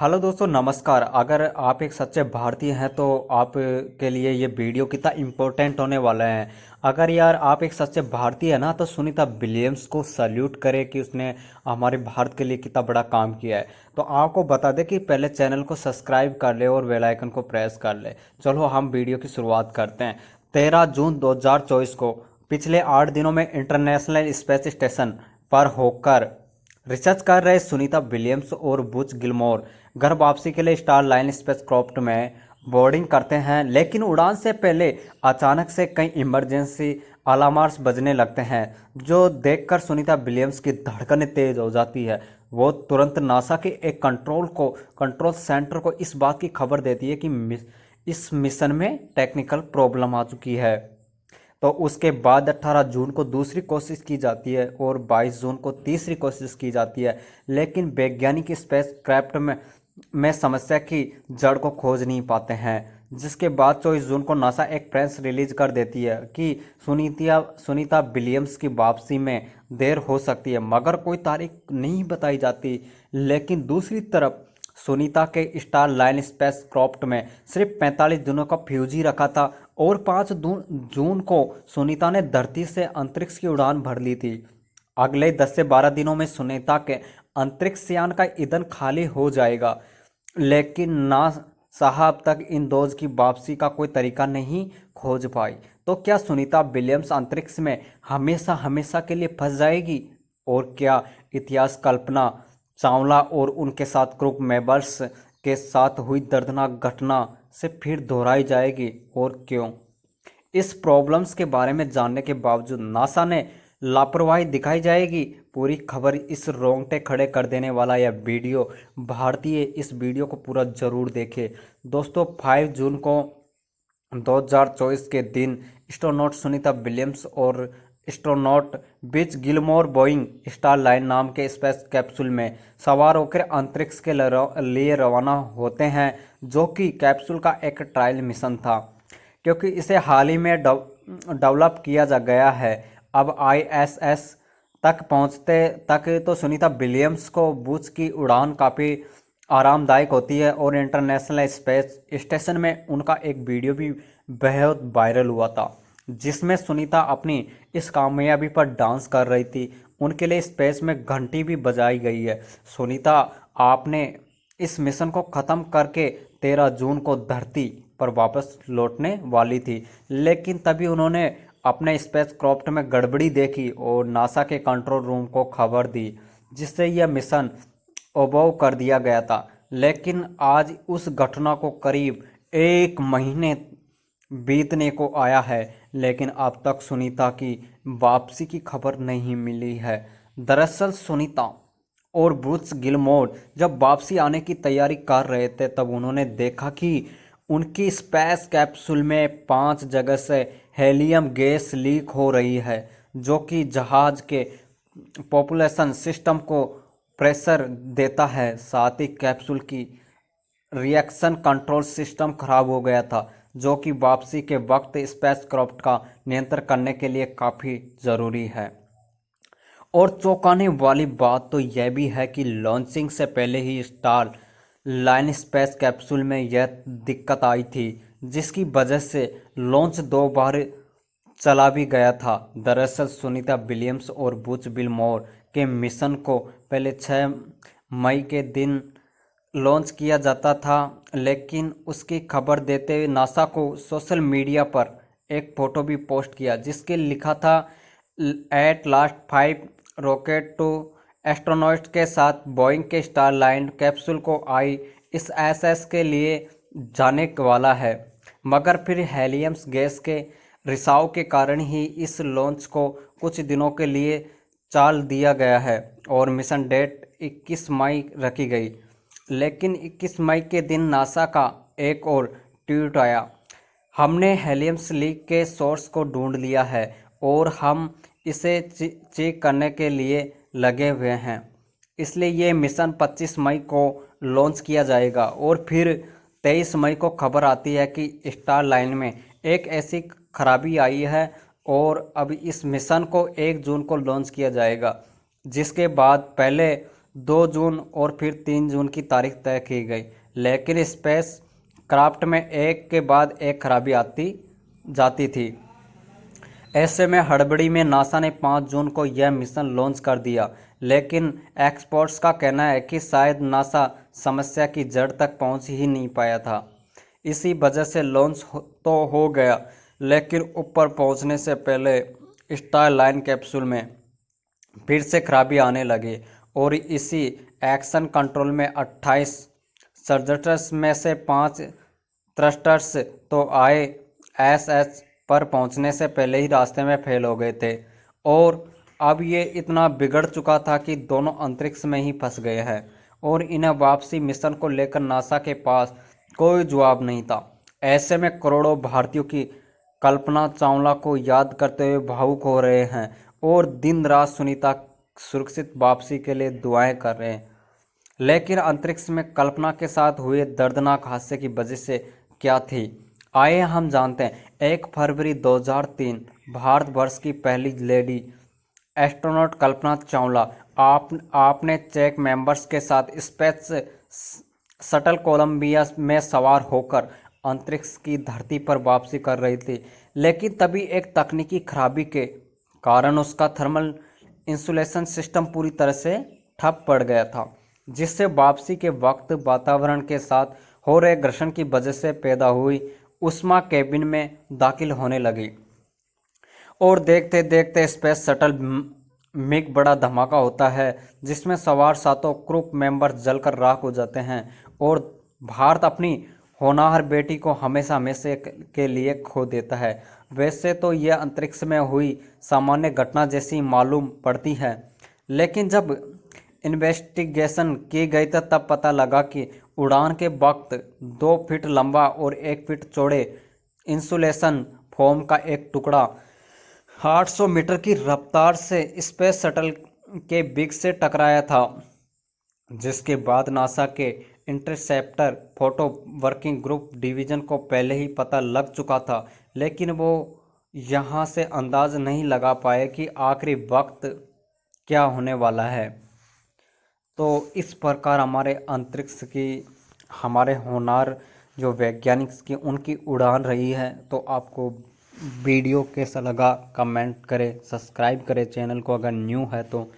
Hello दोस्तों, नमस्कार। अगर आप एक सच्चे भारतीय हैं तो आप के लिए ये वीडियो कितना इम्पोर्टेंट होने वाला है। अगर यार आप एक सच्चे भारतीय हैं ना तो सुनीता विलियम्स को सल्यूट करें कि उसने हमारे भारत के लिए कितना बड़ा काम किया है। तो आपको बता दें कि पहले चैनल को सब्सक्राइब कर ले और बेल आइकन को प्रेस कर ले। चलो हम वीडियो की शुरुआत करते हैं। 13 जून 2024 को पिछले 8 दिनों में इंटरनेशनल स्पेस स्टेशन पर होकर रिसर्च कर रहे सुनीता विलियम्स और बुच गिलमोर घर वापसी के लिए स्टार लाइन स्पेसक्राफ्ट में बोर्डिंग करते हैं, लेकिन उड़ान से पहले अचानक से कई इमरजेंसी अलार्म्स बजने लगते हैं, जो देखकर सुनीता विलियम्स की धड़कनें तेज हो जाती है। वो तुरंत नासा के एक कंट्रोल सेंटर को इस बात की खबर देती है कि इस मिशन में टेक्निकल प्रॉब्लम आ चुकी है। तो उसके बाद 18 जून को दूसरी कोशिश की जाती है और 22 जून को तीसरी कोशिश की जाती है, लेकिन वैज्ञानिक स्पेस क्राफ्ट में समस्या की जड़ को खोज नहीं पाते हैं। जिसके बाद 24 जून को नासा एक प्रेस रिलीज कर देती है कि सुनीता विलियम्स की वापसी में देर हो सकती है, मगर कोई तारीख नहीं बताई जाती। लेकिन दूसरी तरफ सुनीता के स्टार लाइन स्पेस क्राफ्ट में सिर्फ 45 दिनों का फ्यूज ही रखा था और 5 जून को सुनीता ने धरती से अंतरिक्ष की उड़ान भर ली थी। अगले 10 से 12 दिनों में सुनीता के अंतरिक्ष यान का ईंधन खाली हो जाएगा, लेकिन नासा अब तक इन दोज की वापसी का कोई तरीका नहीं खोज पाई। तो क्या सुनीता विलियम्स अंतरिक्ष में हमेशा हमेशा के लिए फंस जाएगी? और क्या इतिहास कल्पना चावला और उनके साथ क्रूक मेंबर्स के साथ हुई दर्दनाक घटना से फिर दोहराई जाएगी, और क्यों? इस प्रॉब्लम्स के बारे में जानने के बावजूद नासा ने लापरवाही दिखाई जाएगी। पूरी खबर इस रोंगटे खड़े कर देने वाला यह वीडियो भारतीय इस वीडियो को पूरा जरूर देखें। दोस्तों, 5 जून को 2024 के दिन एस्ट्रोनॉट सुनीता विलियम्स और एस्ट्रोनॉट बिच गिलमोर बोइंग स्टार लाइन नाम के स्पेस कैप्सूल में सवार होकर अंतरिक्ष के लिए रवाना होते हैं, जो कि कैप्सूल का एक ट्रायल मिशन था, क्योंकि इसे हाल ही में डेवलप किया जा गया है। अब आईएसएस तक पहुंचते तक तो सुनीता विलियम्स को बुच की उड़ान काफ़ी आरामदायक होती है और इंटरनेशनल स्पेस स्टेशन में उनका एक वीडियो भी बेहद वायरल हुआ था, जिसमें सुनीता अपनी इस कामयाबी पर डांस कर रही थी। उनके लिए स्पेस में घंटी भी बजाई गई है। सुनीता आपने इस मिशन को ख़त्म करके 13 जून को धरती पर वापस लौटने वाली थी, लेकिन तभी उन्होंने अपने स्पेस क्राफ्ट में गड़बड़ी देखी और नासा के कंट्रोल रूम को खबर दी, जिससे यह मिशन अबॉव कर दिया गया था। लेकिन आज उस घटना को करीब 1 महीने बीतने को आया है, लेकिन अब तक सुनीता की वापसी की खबर नहीं मिली है। दरअसल सुनीता और ब्रूस गिलमोर जब वापसी आने की तैयारी कर रहे थे, तब उन्होंने देखा कि उनकी स्पेस कैप्सूल में 5 जगह से हेलियम गैस लीक हो रही है, जो कि जहाज के पॉपुलेशन सिस्टम को प्रेशर देता है। साथ ही कैप्सूल की रिएक्शन कंट्रोल सिस्टम खराब हो गया था, जो कि वापसी के वक्त स्पेसक्राफ्ट का नियंत्रण करने के लिए काफ़ी ज़रूरी है। और चौंकाने वाली बात तो यह भी है कि लॉन्चिंग से पहले ही स्टार लाइन स्पेस कैप्सूल में यह दिक्कत आई थी, जिसकी वजह से लॉन्च 2 बार चला भी गया था। दरअसल सुनीता विलियम्स और बुच बिलमोर के मिशन को पहले 6 मई के दिन लॉन्च किया जाता था, लेकिन उसकी खबर देते हुए नासा को सोशल मीडिया पर एक फ़ोटो भी पोस्ट किया, जिसके लिखा था at last 5 rocket two astronauts के साथ बोइंग के स्टार लाइन कैप्सूल को आई इस एसएस के लिए जाने वाला है, मगर फिर हेलियम गैस के रिसाव के कारण ही इस लॉन्च को कुछ दिनों के लिए टाल दिया गया है और मिशन डेट 21 मई रखी गई। लेकिन 21 मई के दिन नासा का एक और ट्वीट आया, हमने हेलियम लीक के सोर्स को ढूंढ लिया है और हम इसे चेक करने के लिए लगे हुए हैं, इसलिए ये मिशन 25 मई को लॉन्च किया जाएगा। और फिर 23 मई को खबर आती है कि स्टार लाइन में एक ऐसी खराबी आई है और अब इस मिशन को 1 जून को लॉन्च किया जाएगा, जिसके बाद पहले 2 जून और फिर 3 जून की तारीख तय की गई, लेकिन स्पेस क्राफ्ट में एक के बाद एक खराबी आती जाती थी। ऐसे में हड़बड़ी में नासा ने 5 जून को यह मिशन लॉन्च कर दिया, लेकिन एक्सपर्ट्स का कहना है कि शायद नासा समस्या की जड़ तक पहुंच ही नहीं पाया था। इसी वजह से लॉन्च तो हो गया, लेकिन ऊपर पहुंचने से पहले स्टारलाइन कैप्सूल में फिर से खराबी आने लगी और इसी एक्शन कंट्रोल में 28 सर्जर्स में से 5 थ्रस्टर्स तो ISS पर पहुंचने से पहले ही रास्ते में फेल हो गए थे और अब ये इतना बिगड़ चुका था कि दोनों अंतरिक्ष में ही फंस गए हैं और इन्हें वापसी मिशन को लेकर नासा के पास कोई जवाब नहीं था। ऐसे में करोड़ों भारतीयों की कल्पना चावला को याद करते हुए भावुक हो रहे हैं और दिन रात सुनीता सुरक्षित वापसी के लिए दुआएं कर रहे हैं। लेकिन अंतरिक्ष में कल्पना के साथ हुए दर्दनाक हादसे की वजह से क्या थी, आइए हम जानते हैं। 1 फरवरी 2003 भारतवर्ष की पहली लेडी एस्ट्रोनॉट कल्पना चावला आपने चेक मेंबर्स के साथ स्पेस शटल कोलंबिया में सवार होकर अंतरिक्ष की धरती पर वापसी कर रही थी, लेकिन तभी एक तकनीकी खराबी के कारण उसका थर्मल इंसुलेशन सिस्टम पूरी तरह से ठप पड़ गया था, जिससे वापसी के वक्त वातावरण के साथ हो रहे घर्षण की वजह से पैदा हुई उष्मा केबिन में दाखिल होने लगी और देखते देखते स्पेस शटल में बड़ा धमाका होता है, जिसमें सवार सातों क्रू मेंबर्स जलकर राख हो जाते हैं और भारत अपनी होनहार बेटी को हमेशा हमेशा के लिए खो देता है। वैसे तो यह अंतरिक्ष में हुई सामान्य घटना जैसी मालूम पड़ती है, लेकिन जब इन्वेस्टिगेशन की गई तो तब पता लगा कि उड़ान के वक्त 2 फीट लंबा और 1 फीट चौड़े इंसुलेशन फोम का एक टुकड़ा 800 मीटर की रफ्तार से स्पेस शटल के बिग से टकराया था, जिसके बाद नासा के interceptor photo working group division को पहले ही पता लग चुका था, लेकिन वो यहाँ से अंदाज नहीं लगा पाए कि आखिरी वक्त क्या होने वाला है। तो इस प्रकार हमारे अंतरिक्ष की हमारे होनहार जो वैज्ञानिक की उनकी उड़ान रही है। तो आपको वीडियो कैसा लगा कमेंट करें, सब्सक्राइब करें चैनल को अगर न्यू है तो।